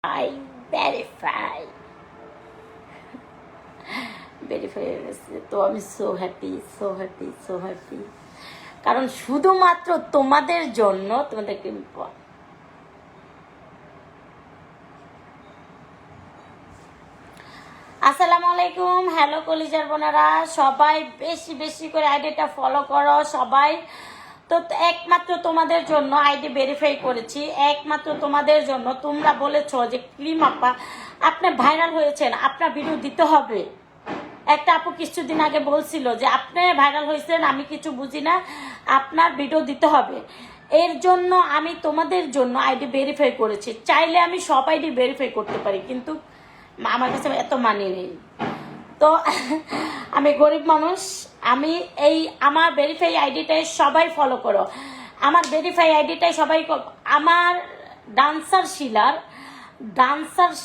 I verify হয়ে গেছে। তো আমি so happy, so happy, so happy, কারণ শুধুমাত্র তোমাদের জন্য, তোমাদেরকে আসসালামু আলাইকুম। হ্যালো কলিজার বোনেরা, সবাই বেশি বেশি করে আইডিটা ফলো করো সবাই। তো একমাত্র তোমাদের জন্য আইডি ভেরিফাই করেছি, একমাত্র তোমাদের জন্য। তোমরা বলেছো যে ক্রিম আপা আপনি ভাইরাল হয়েছেন, আপনার ভিডিও দিতে হবে। একটা আপু কিছুদিন আগে বলছিল যে আপনি ভাইরাল হয়েছেন, আমি কিছু বুঝি না, আপনার ভিডিও দিতে হবে। এর জন্য আমি তোমাদের জন্য আইডি ভেরিফাই করেছি। চাইলে আমি সব আইডি ভেরিফাই করতে পারি, কিন্তু আমার কাছে এত মানি নেই। তো আমি গরিব মানুষ, আমি এই আমার ভেরিফাই আইডিটাই সবাই ফলো করো। আমার ভেরিফাই আইডিটাই সবাই, আমার ডান্সার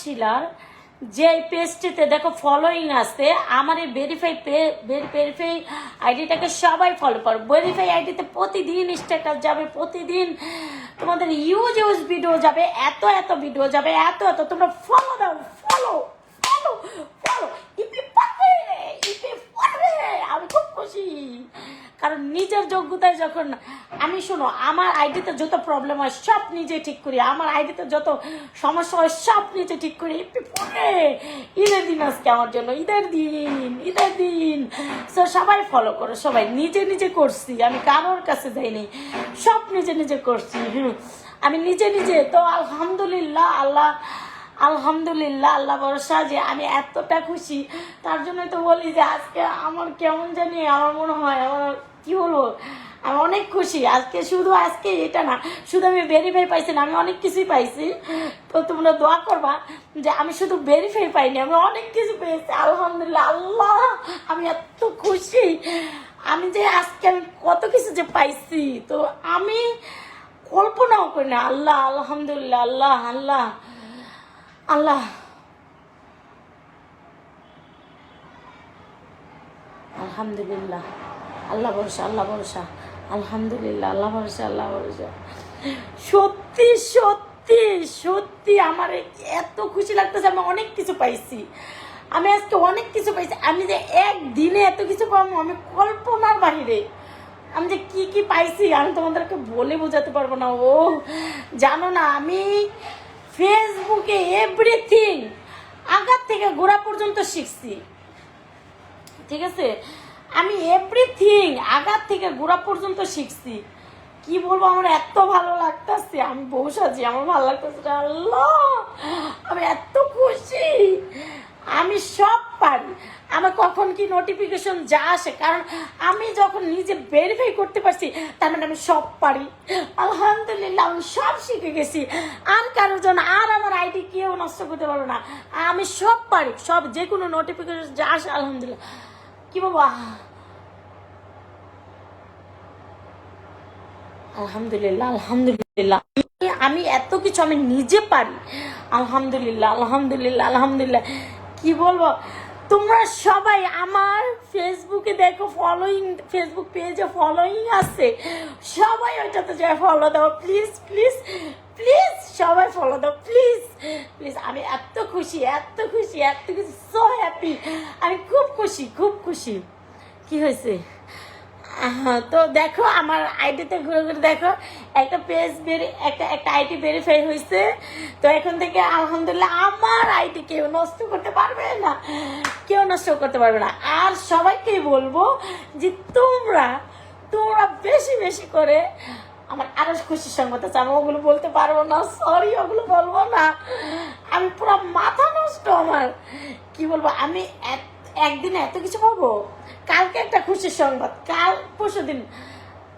শিলার যে পেজটিতে দেখো ফলোয়িং আছে, আমার এই ভেরিফাই আইডিটাকে সবাই ফলো করো। ভেরিফাই আইডিতে প্রতিদিন স্ট্যাটাস যাবে, প্রতিদিন তোমাদের ইউজ ভিডিও যাবে, এত এত ভিডিও যাবে, এত এত। তোমরা ফলো দাও, ফলো ফলো ফলো। আমি খুব খুশি, কারণ নিজের যোগ্যতায় যখন আমি, শোনো, আমার আইডিতে যত প্রবলেম হয় সব নিজে ঠিক করি, আমার আইডিতে যত সমস্যা হয় সব নিজে ঠিক করি। ঈদের দিন আজকে আমার জন্য, ঈদের দিন। তো সবাই ফলো করো, সবাই। নিজে নিজে করছি, আমি কারোর কাছে যাইনি, সব নিজে নিজে করছি। আমি নিজে নিজে। তো আলহামদুলিল্লাহ, আল্লাহ ভরসা যে আমি এতটা খুশি। তার জন্য তো বলি যে আজকে আমার কেমন জানি, আমার মনে হয়, আমার কি বলবো, আমি অনেক খুশি আজকে। শুধু আজকে এটা না, শুধু আমি ভেরিফাই পাইছি না, আমি অনেক কিছুই পাইছি। তো তোমরা দোয়া করবা যে আমি শুধু ভেরিফাই পাইনি, আমি অনেক কিছু পেয়েছি। আলহামদুলিল্লাহ, আল্লাহ, আমি এত খুশি। আমি যে আজকে আমি কত কিছু যে পাইছি, তো আমি কল্পনাও করি না। আল্লাহ, আলহামদুলিল্লাহ, আল্লাহ আল্লাহ আল্লাহ আলহামদুলিল্লাহ, আল্লাহ ভরসা, আলহামদুলিল্লাহ, আল্লাহ ভরসা। সত্যি সত্যি সত্যি আমার এত খুশি লাগতেছে। আমি অনেক কিছু পাইছি, আমি আজকে অনেক কিছু পাইছি। আমি যে একদিনে এত কিছু পাবো, আমি কল্পনার বাহিরে। আমি যে কি কি পাইছি আমি তোমাদেরকে বলে বোঝাতে পারবো না। ও জানো না, আমি ফেসবুকে এভরিথিং আগার থেকে গোড়া পর্যন্ত শিখছি, ঠিক আছে? আমি এভরিথিং আগার থেকে গোড়া পর্যন্ত শিখছি। কি বলবো, আমার এত ভালো লাগতেছে। আমি বউ সাজি, আমার ভালো লাগতেছে। আল্লাহ, আমি এত খুশি, আমি সব পারি। আমার কখন কি নোটিফিকেশন যা আসে, কারণ আমি যখন নিজে ভেরিফাই করতে পারছি, তার মানে আমি সব পারি। আলহামদুলিল্লাহ, আমি সব শিখে গেছি। আর কারোর জন্য আর আমার আইডি কেউ নষ্ট করতে পারবে না। আমি সব পারি, সব, যে কোনো নোটিফিকেশন যা আসে, আলহামদুলিল্লাহ। কি বাবা, আলহামদুলিল্লাহ, আলহামদুলিল্লাহ। আমি এত কিছু আমি নিজে পারি। আলহামদুলিল্লাহ, আলহামদুলিল্লাহ, আলহামদুলিল্লাহ। কি বলবো, তোমরা সবাই আমার ফেসবুকে দেখো, ফেসবুক পেজে ফলোয়িং আছে, সবাই ওইটাতে যাই ফলো দাও, প্লিজ প্লিজ প্লিজ, সবাই ফলো দাও, প্লিজ প্লিজ। আমি এত খুশি, এত খুশি, এত খুশি, সো হ্যাপি। আমি খুব খুশি, খুব খুশি। কি হয়েছে? তো দেখো আমার আইডিতে ঘুরে ঘুরে দেখো, একটা পেজ একটা আইডি ভেরিফাই হয়েছে। তো এখন থেকে আলহামদুলিল্লাহ আমার আইডি কেউ নষ্ট করতে পারবে না, কেউ নষ্ট করতে পারবে না। আর সবাইকেই বলবো যে তোমরা বেশি বেশি করে আমার আরো খুশির সংবাদ আছে, আমি ওগুলো বলতে পারবো না, সরি, ওগুলো বলবো না। আমি পুরো মাথা নষ্ট আমার। কি বলবো, আমি একদিনে এত কিছু পাবো। কালকে একটা খুশির সংবাদ, কাল পরশু দিন,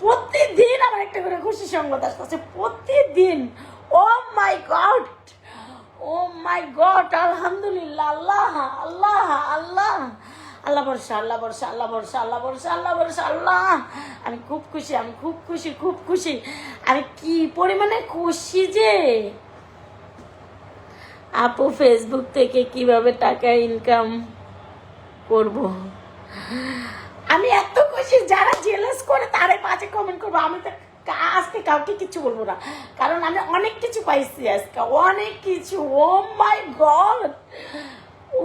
প্রতিদিন আমার একটা করে খুশির সংবাদ আসতেছে, প্রতিদিন। ও মাই গড, ও মাই গড, আলহামদুলিল্লাহ, আল্লাহ আল্লাহ আল্লাহ, আল্লাহ ভরসা, আল্লাহ ভরসা, আল্লাহ ভরসা, আল্লাহ ভরসা, আল্লাহ ভরসা, আল্লাহ। আমি খুব খুশি, আমি খুব খুশি, খুব খুশি। আমি কি পরিমাণে খুশি যে আপু ফেসবুক থেকে কিভাবে টাকা ইনকাম করব। আমি এত খুশি, যারা জেলাস করে তারাই বাজে কমেন্ট করবো। আমি তো আজকে কাউকে কিছু বলবো না, কারণ আমি অনেক কিছু পাইছি আজকে, অনেক কিছু। ও মাই গড,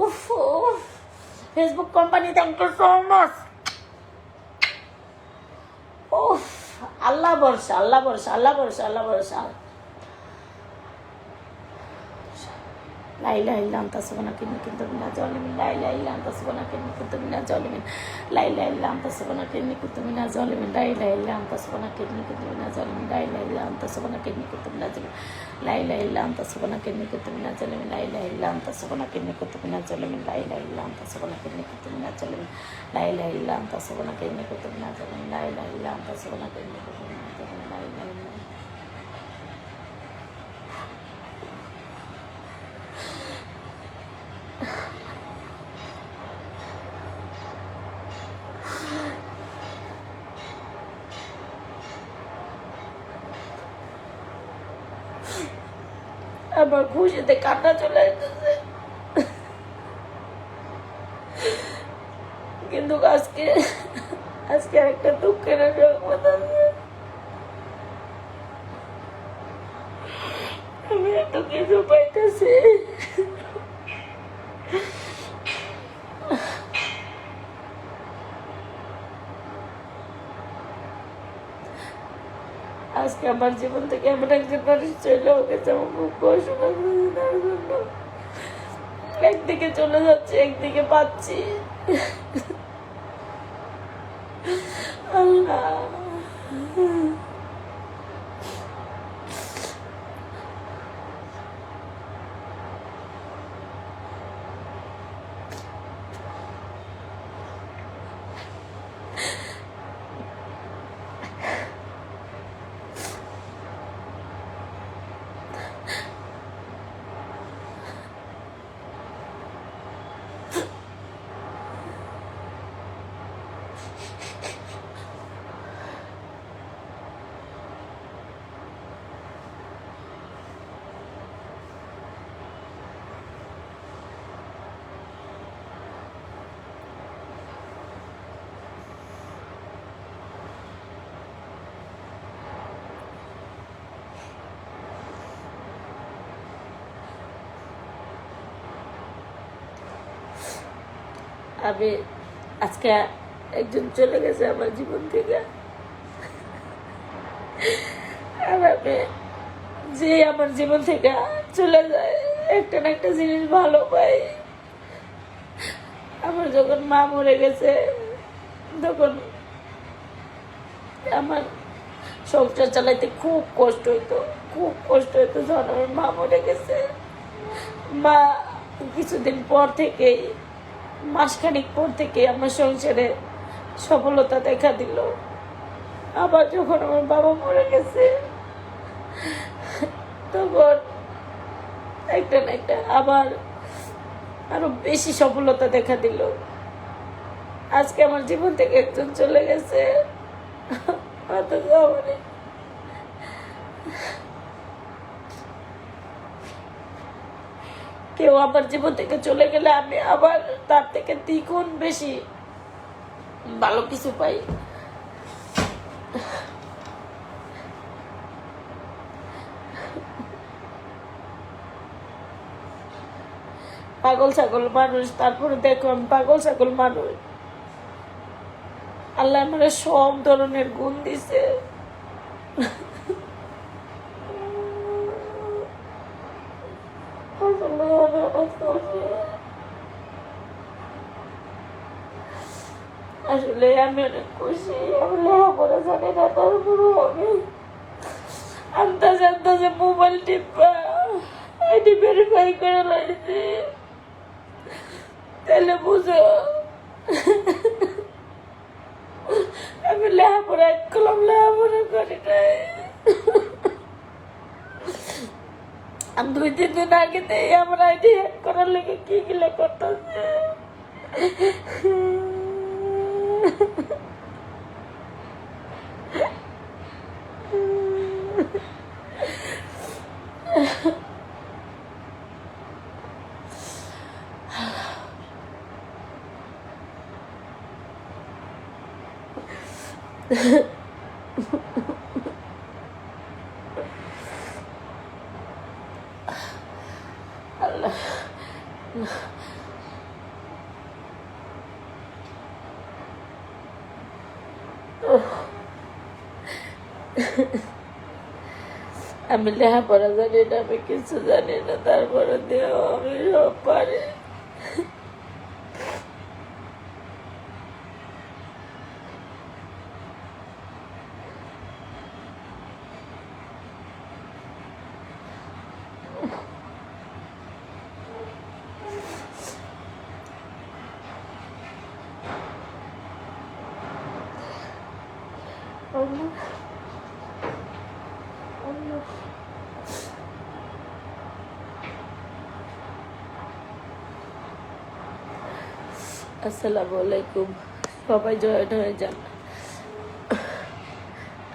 উফ উফ, Facebook company, thank you so much. উফ, আল্লাহ ভরসা, আল্লাহ ভরসা, আল্লাহ ভরসা, আল্লাহ ভরসা। لا إله إلا أنت سبحانك إني كنت من الظالمين لا إله إلا أنت سبحانك إني كنت من الظالمين لا إله إلا أنت سبحانك إني كنت من الظالمين لا إله إلا أنت سبحانك إني كنت من الظالمين لا إله إلا أنت سبحانك إني كنت من الظالمين لا إله إلا أنت سبحانك إني كنت من الظالمين لا إله إلا أنت سبحانك إني كنت من الظالمين لا إله إلا أنت سبحانك إني كنت من الظالمين لا إله إلا أنت سبحانك إني كنت من الظالمين لا إله إلا أنت سبحانك إني كنت من الظالمين لا إله إلا আমার খুশিতে কান্না চলে আসতেছে, কিন্তু আজকে আজকে একটা দুঃখের সংবাদ আছে। আমি এত কিছু পাইতেছি, আজকে আমার জীবন থেকে এমন একজন মানুষ চলে গেছে, আমার খুব কষ্ট লাগছে তার জন্য। একদিকে চলে যাচ্ছে, একদিকে পাচ্ছি। আল্লাহ, আমি আজকে একজন চলে গেছে আমার জীবন থেকে, আর আমি যে আমার জীবন থেকে চলে যায় একটা না একটা জিনিস ভালো পাই। আমার যখন মা মরে গেছে তখন আমার সংসার চালাইতে খুব কষ্ট হইতো, খুব কষ্ট হইতো। যখন আমার মা মরে গেছে, মা কিছুদিন পর থেকেই, মাসখানিক পর থেকে আমার সংসারে সফলতা দেখা দিল। আবার যখন আমার বাবা মরে গেছে তখন একটা না একটা আবার আরো বেশি সফলতা দেখা দিল। আজকে আমার জীবন থেকে একজন চলে গেছে, কেউ আমার জীবন থেকে চলে গেলে আমি আবার তার থেকে দ্বিগুণ বেশি ভালো কিছু পাই। পাগল ছাগল মানুষ, তারপরে দেখো আমি পাগল ছাগল মানুষ। আল্লাহ আমার সব ধরনের গুণ দিছে। আসলে আমি অনেক খুশি। আমি লেখাপড়া জানি না, তারপরেও আমি আন্দাজে আন্দাজে মোবাইল টিপা আইডি ভেরিফাই করে লাগছি। তাহলে বুঝো আমি লেখাপড়া করলাম, লেখাপড়া করি নাই। আমি 2-3 দিন আগে আমার আইডি হ্যাক করার লেগে কি গিলা করতেছে। আল্লাহ আমি লেখাপড়া জানি না, আমি কিছু জানি না, তারপরে দিয়েও আমি সব পারি। আসসালামু আলাইকুম, সবাই জয়েন হয়ে যান।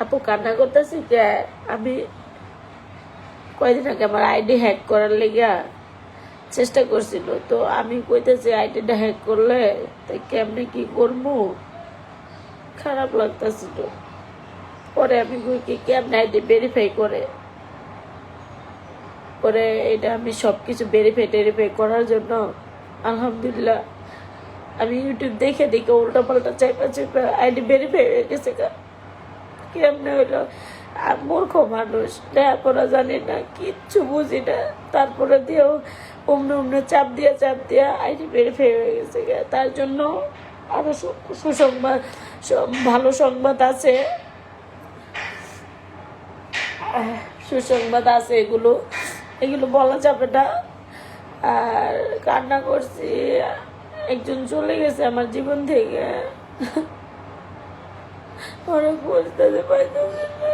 আপু কান্না করতেছি কে? আমি কয়দিন আগে আমার আইডি হ্যাক করার লেগে চেষ্টা করছিল, তো আমি কইতেছি আইডিটা হ্যাক করলে তাই কেমনে কি করবো, খারাপ লাগতেছিল। পরে আমি কই কি কেমনে আইডি ভেরিফাই করে পরে এটা আমি সবকিছু ভেরিফাই করার জন্য আলহামদুলিল্লাহ আমি ইউটিউব দেখে দেখে উল্টা পাল্টা চাইপা আইডি ভেরিফাই হয়ে গেছে। কেমনে হইলো? মূর্খ মানুষ, লেখাপড়া জানি না, কিচ্ছু বুঝি না, তারপরে দিয়েও অমনে চাপ দিয়া আইডি ভেরিফাই হয়ে গেছে। তার জন্য আরো সুসংবাদ, ভালো সংবাদ আছে, সুসংবাদ আছে, এগুলো বলা যাবে না। আর কান্না করছি, একজন চলে গেছে আমার জীবন থেকে, অনেক বুঝতে পাইতেছি না,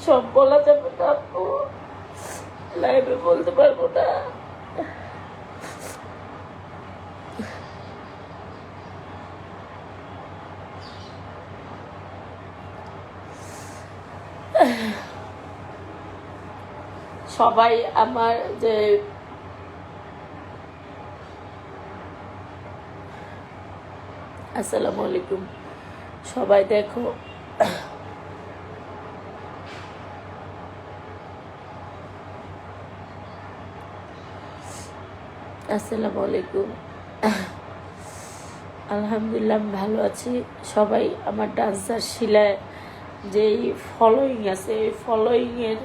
সব বলা যাবে না আপু, লাইভে বলতে পারবো না। সবাই আমার যে আসসালামু আলাইকুম, সবাই দেখো আসসালামু আলাইকুম। আলহামদুলিল্লাহ আমি ভালো আছি। সবাই আমার ডান্সার শিলায় যেই ফলোয়িং আছে, এই ফলোয়িংয়ের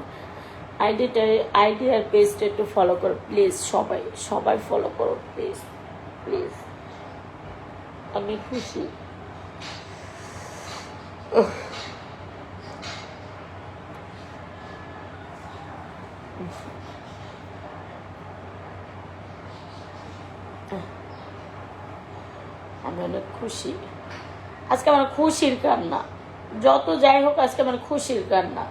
আইডি আর পেজটা একটু ফলো করো প্লিজ, সবাই ফলো করো প্লিজ প্লিজ, আমি খুশি। আমি অনেক খুশি আজকে, আমার খুশির কান্না, যত যাই হোক আজকে আমার খুশির কান্না,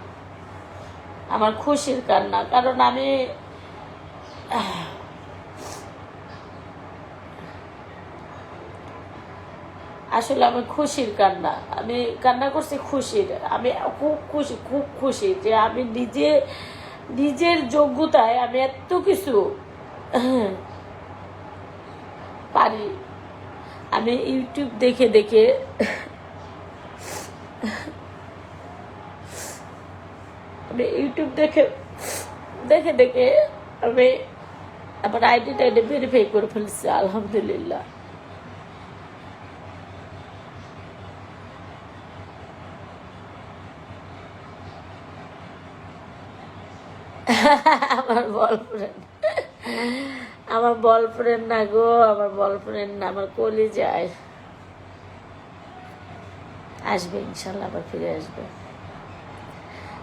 আমার খুশির কান্না। কারণ আমি আসলে আমি খুশির কান্না, আমি কান্না করছি খুশির। আমি খুব খুশি যে আমি নিজের যোগ্যতায় আমি এত কিছু পারি। আমি ইউটিউব দেখে দেখে আমি আমার আইডিটা ভেরিফাই করে ফেলছি আলহামদুলিল্লাহ। আমার বয়ফ্রেন্ড না গো, আমার বয়ফ্রেন্ড না, আমার কলিজায় আসবে ইনশাল্লাহ, আবার ফিরে আসবে।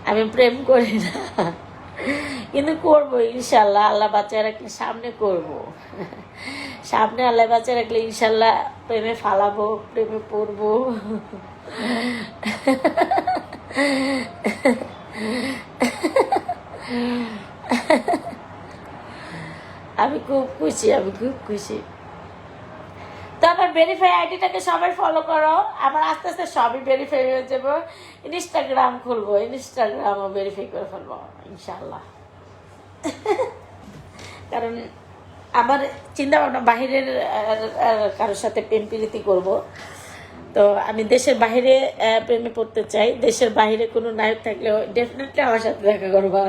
আমি প্রেম করি না, কিন্তু করবো ইনশাল্লাহ, আল্লাহ বাচ্চা রাখলে সামনে করব, সামনে আল্লাহ বাচ্চা রাখলে ইনশাল্লাহ প্রেমে ফালাবো, প্রেমে পড়বো। আমি খুব খুশি। তো আমার ভেরিফাই আইডিটাকে সবাই ফলো করো, আমার আস্তে আস্তে সবই ভেরিফাই হয়ে যাবো। ইনস্টাগ্রাম খুলবো, ইনস্টাগ্রামও ভেরিফাই করে ফেলবো ইনশাল্লাহ। কারণ আমার চিন্তা ভাবনা বাহিরের কারোর সাথে প্রেম প্রীতি করবো, তো আমি দেশের বাইরে প্রেমে পড়তে চাই। দেশের বাইরে কোনো নায়ক থাকলে ডেফিনেটলি আমার সাথে দেখা করবা।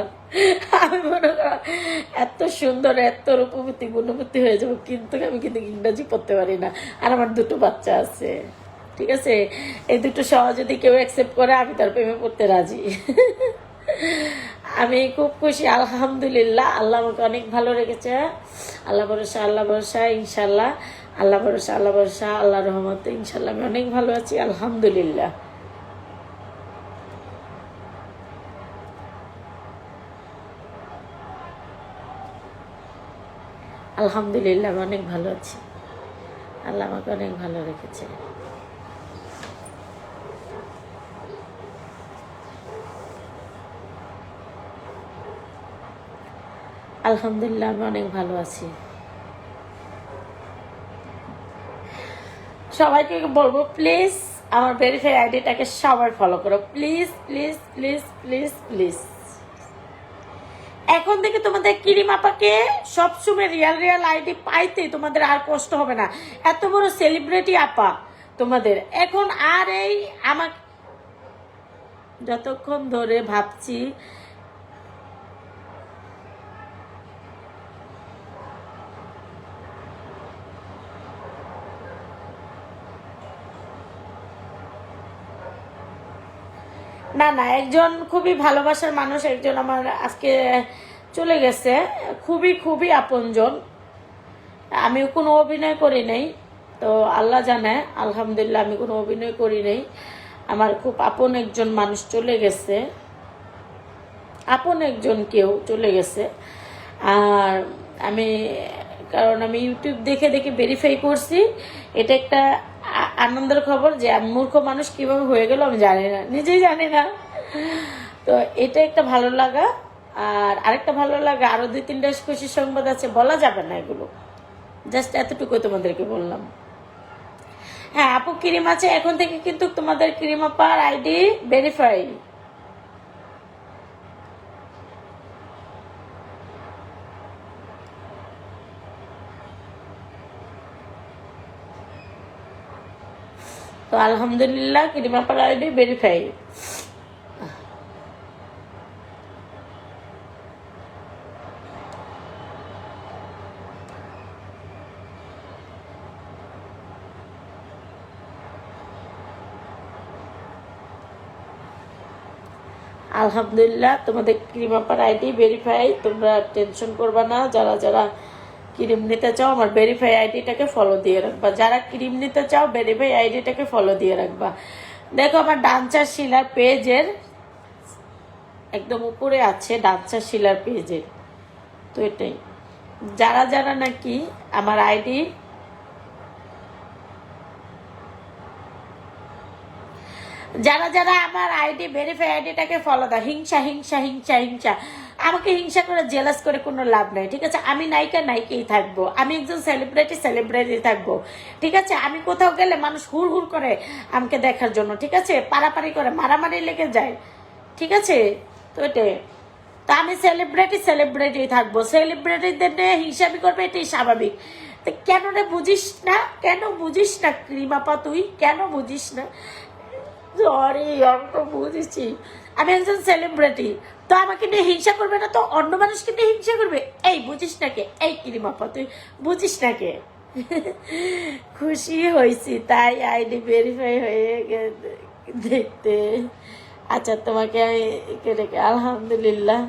আমি মনে করো এত সুন্দর, এত রূপবতী গুণবতী হয়ে যাবো, কিন্তু আমি কিন্তু ইংরাজি পড়তে পারি না। আর আমার দুটো বাচ্চা আছে, ঠিক আছে? এই দুটো সহ যদি কেউ অ্যাকসেপ্ট করে আমি তার প্রেমে পড়তে রাজি। আমি খুব খুশি, আলহামদুলিল্লাহ। আল্লাহ আমাকে অনেক ভালো রেখেছে। আল্লাহ ভরসা, আল্লাহ ভরসা, ইনশাল্লাহ। আল্লাহ ভরসা, আল্লাহ ভরসা, আল্লাহ রহমতে ইনশাল্লাহ আমি অনেক ভালো আছি, আলহামদুলিল্লাহ। আলহামদুলিল্লাহ আমি অনেক ভালো আছি, আল্লাহ আমাকে অনেক ভালো রেখেছে। আলহামদুলিল্লাহ আমি অনেক ভালো আছি। সবাইকে বলবো প্লিজ আমার ভেরিফাই আইডিটাকে সবাই ফলো করো, please please please please please. এখন থেকে তোমাদের কিরিম আপাকে সবসময় রিয়াল রিয়াল আইডি পাইতে তোমাদের আর কষ্ট হবে না। এত বড় সেলিব্রিটি আপা তোমাদের এখন আর এই আমাকে যতক্ষণ ধরে ভাবছি না না, একজন খুবই ভালোবাসার মানুষ, একজন আমার আজকে চলে গেছে, খুবই খুবই আপনজন। আমি কোনো অভিনয় করি নাই, তো আল্লাহ জানে, আলহামদুলিল্লাহ আমি কোনো অভিনয় করি নাই। আমার খুব আপন একজন মানুষ চলে গেছে, আপন একজন কেউ চলে গেছে। আর আমি, কারণ আমি ইউটিউব দেখে দেখে ভেরিফাই করছি, এটা একটা আনন্দের খবর যে আমি মূর্খ মানুষ কিভাবে হয়ে গেল আমি জানি না, নিজেই জানি না। তো এটা একটা ভালো লাগা। আর আরেকটা ভালো লাগা, আরো 2-3টা খুশির সংবাদ আছে, বলা যাবে না এগুলো, জাস্ট এতটুকু তোমাদেরকে বললাম। হ্যাঁ আপু ক্রিম আছে, এখন থেকে কিন্তু তোমাদের ক্রিম আপার আইডি ভেরিফাই। তো আলহামদুলিল্লাহ ক্রিম আপার আইডি ভেরিফাই। আলহামদুলিল্লাহ তোমাদের ক্রিম আপার আইডি ভেরিফাই, তোমরা টেনশন করবা না। যারা যারা ক্রিম নিতে চাও আমার ভেরিফাই আইডিটাকে ফলো দিয়ে রাখবা, যারা ক্রিম নিতে চাও ভেরিফাই আইডিটাকে ফলো দিয়ে রাখবা। দেখো আমার ডান্সার শিলার পেজের একদম উপরে আছে, ডান্সার শিলার পেজের। তো এটাই, যারা যারা নাকি আমার আইডি, যারা যারা আমার আইডি ভেরিফাই আইডিটাকে ফলো দাও, হিংসা হিংসা হিংসা হিংসা, আমাকে হিংসা করে জেলাস করে কোনো লাভ নাই, ঠিক আছে? আমি নায়িকা নায়িকাই থাকবো, আমি একজন সেলিব্রিটি সেলিব্রিটি থাকবো, ঠিক আছে? আমি কোথাও গেলে মানুষ হুড় হুড় করে আমাকে দেখার জন্য, ঠিক আছে? পারাপারি করে, মারামারি লেগে যায়, ঠিক আছে? তো এটাই, তা আমি সেলিব্রিটি সেলিব্রিটি থাকবো, সেলিব্রিটিদের নিয়ে হিসাবই করবে, এটাই স্বাভাবিক। তো কেন রে বুঝিস না, কেন বুঝিস না ক্রিমাপা, তুই কেন বুঝিস না? সরি আমি তো বুঝেছি, আমি একজন সেলিব্রিটি, তো আমাকে নিয়ে হিংসা করবে না তো অন্য মানুষকে নিয়ে হিংসা করবে? এই বুঝিস না কে, এই ক্রিমাপা তুই বুঝিস না কে? খুশি হয়েছি তাই আইডি ভেরিফাই হয়ে দেখতে। আচ্ছা তোমাকে আমি রেখে আলহামদুলিল্লাহ।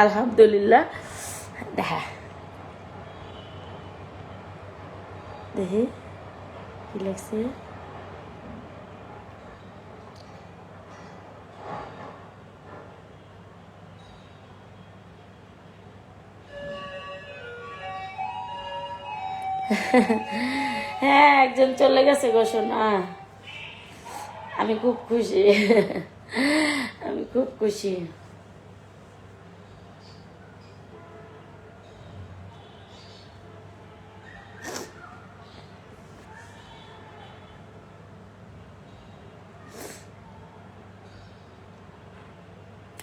আলহামদুলিল্লাহ। দেখা দেখি কি লাগছে। হ্যাঁ একজন চলে গেছে গো সোনা, আমি খুব খুশি। আমি খুব খুশি।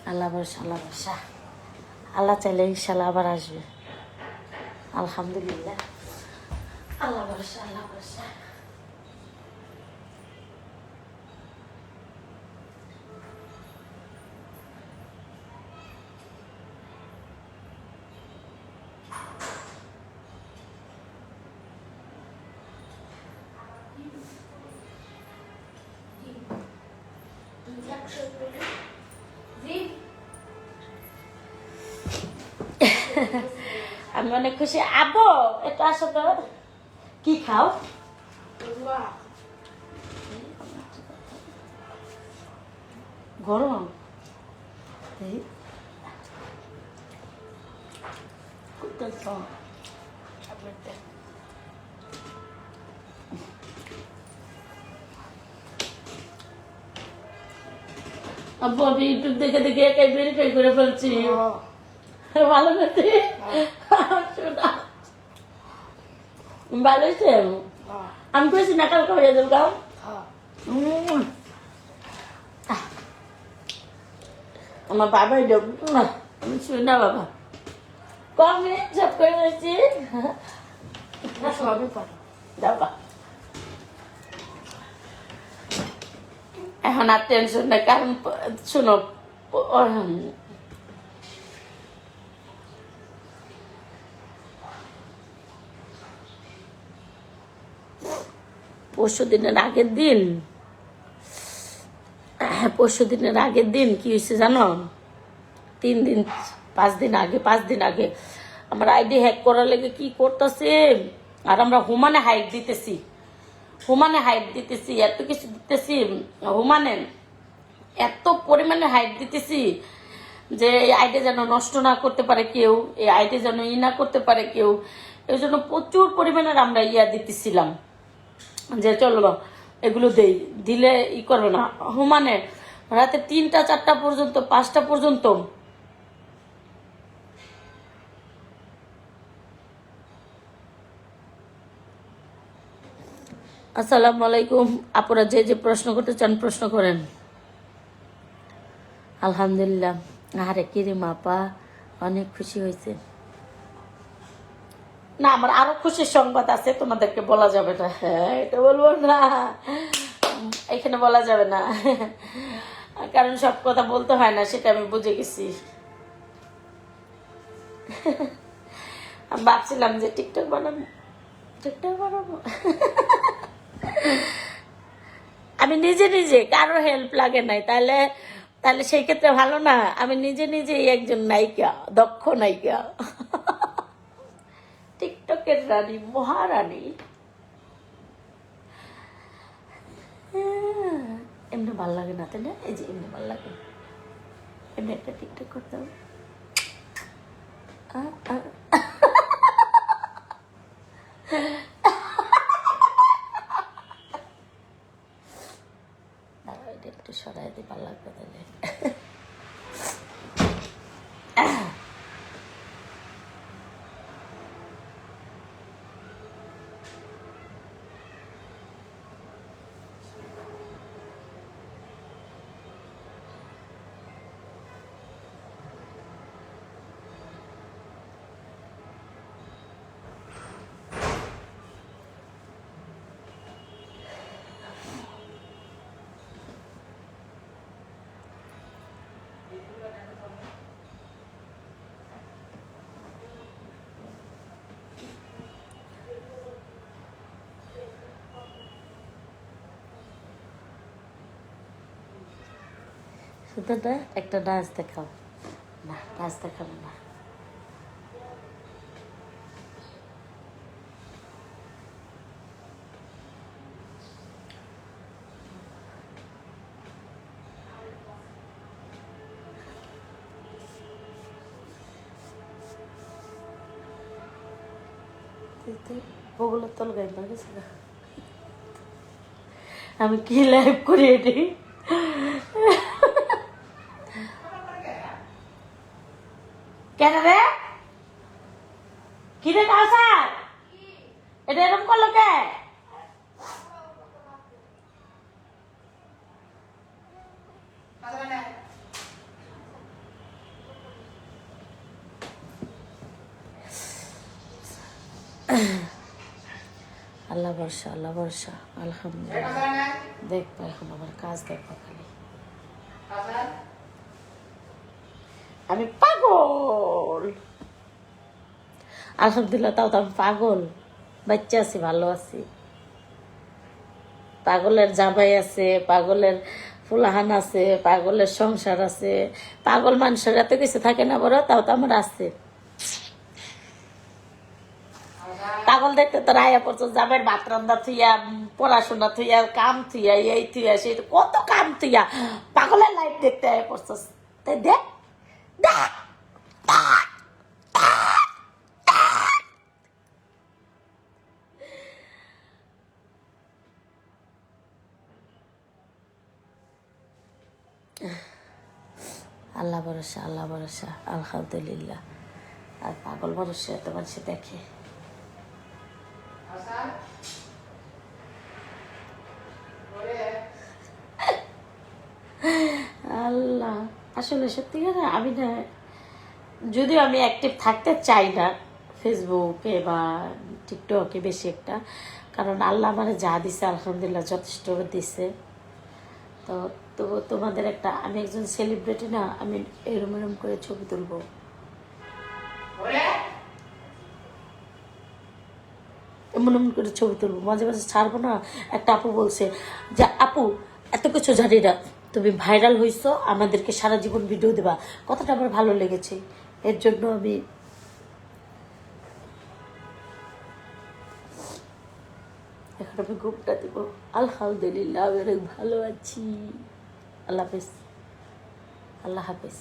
আল্লাহ ভরসা, আল্লাহ ভরসা। আল্লাহ চাইলে ইনশাল্লাহ আবার আসবে। আলহামদুলিল্লাহ, আল্লাহ ভরসা, আল্লাহ ভরসা। আমি অনেক খুশি। আবো এটা আসো তো, কি খাও? গরম আব্বু, আমি ইউটিউব দেখে দেখে একাই ভেরিফাই করে ফেলছি। ভালো করতে শোনা ভালো হয়েছে। আমি করেছি না কালকে হয়ে যাবো গাও। আমার বাবাই দেব, আমি শুনি না বাবা কম সব করে দিয়েছি। সবই পারো বাবা, এখন আর টেনশন নেই। কারণ শুনো, পরশু দিনের আগের দিন কি হয়েছে জানো? 3 দিন 5 দিন আগে আমার আইডি হ্যাক করার লেগে কি করতেছে। আর আমরা হুমানে হাইট দিতেছি, এত কিছু দিতেছি হুমানে, এত পরিমাণে হাইট দিতেছি যে এই আইডি যেন নষ্ট না করতে পারে কেউ, এই আইডি যেন না করতে পারে কেউ। এই জন্য প্রচুর পরিমাণের আমরা দিতেছিলাম যে চলো এগুলো দিলে করবে না। হুমানে রাতে 3টা 4টা পর্যন্ত 5টা পর্যন্ত আসসালামু আলাইকুম। আপনারা যে যে প্রশ্ন করতে চান প্রশ্ন করেন। আলহামদুলিল্লাহ। আরে কিরিম আপা অনেক খুশি হয়েছে। না, আমার আরো খুশির সংবাদ আছে, তোমাদেরকে বলা যাবে না। হ্যাঁ, এটা বলবো না, এখানে বলা যাবে না, কারণ সব কথা বলতে হয় না, সেটা আমি বুঝে গেছি। আমি ভাবছিলাম যে টিকটক বানাবো। আমি নিজে কারো হেল্প লাগে নাই, তাহলে সেই ক্ষেত্রে ভালো না। আমি নিজেই একজন নায়িকা, দক্ষ নায়িকা, টিকটকের রানী, মহারানী। এমনি ভাল লাগে না, তাই না? এই যে এমনি ভাল লাগে, এমনি একটা টিকটক করতে হবে। একটু সরাই দিই, ভালো লাগবে তাহলে। শুধু একটা ডান্স দেখাও না, ডান্স দেখাবে না। ওগুলো তোল গাই গেছে না, আমি কি লাইভ করি এটি। কেন রে, কি রে কাউসার, এটা এরকম করলো কে? আল্লাহ ভরসা, আল্লাহ ভরসা, আলহামদুলিল্লাহ। দেখবো এখন আমার কাজ, দেখবো খালি। আমি পাগল, আলহামদুলিল্লাহ। তাও তো আমি পাগল, বাচ্চা আছি, ভালো আছি। পাগলের জামাই আছে, পাগলের ফুলাহান আছে, পাগলের সংসার আছে। পাগল মানুষের এত কিছু থাকে না বড়, তাও তো আমার আছে। পাগল দেখতে তো রায়া পড়ছো, জামের ভাত রান্না থুইয়া, পড়াশোনা থুইয়া, কাম থুইয়া, এই থুইয়া, সেই কত কাম থুইয়া পাগলের লাইফ দেখতে আয়া পড়ছস। তাই দেখ, দেখ, আল্লাহ ভরসা, আল্লাহ ভরসা, আলহামদুলিল্লাহ। আর পাগল ভরসা এত মানুষ দেখে। আল্লাহ, আসলে সত্যি কথা আমি না, যদিও আমি অ্যাক্টিভ থাকতে চাই না ফেসবুকে বা টিকটকে বেশি একটা, কারণ আল্লাহ আমার যা দিছে আলহামদুলিল্লাহ যথেষ্ট দিছে। তো তবু তোমাদের একটা, আমি একজন সেলিব্রিটি না, আমি এরম এরম করে ছবি তুলবো, এমন এমন করে ছবি তুলবো, মাঝে মাঝে ছাড়বো না। একটা আপু বলছে যে আপু এত কিছু জানি না, তুমি ভাইরাল হইছো, আমাদেরকে সারা জীবন ভিডিও দেবা। কথাটা আমার ভালো লেগেছে, এর জন্য আমি এখন আমি গ্রুপটা দেবো। আলহামদুলিল্লাহ আমি অনেক ভালো আছি। আল্লাহ হাফেজ, আল্লাহ হাফেজ।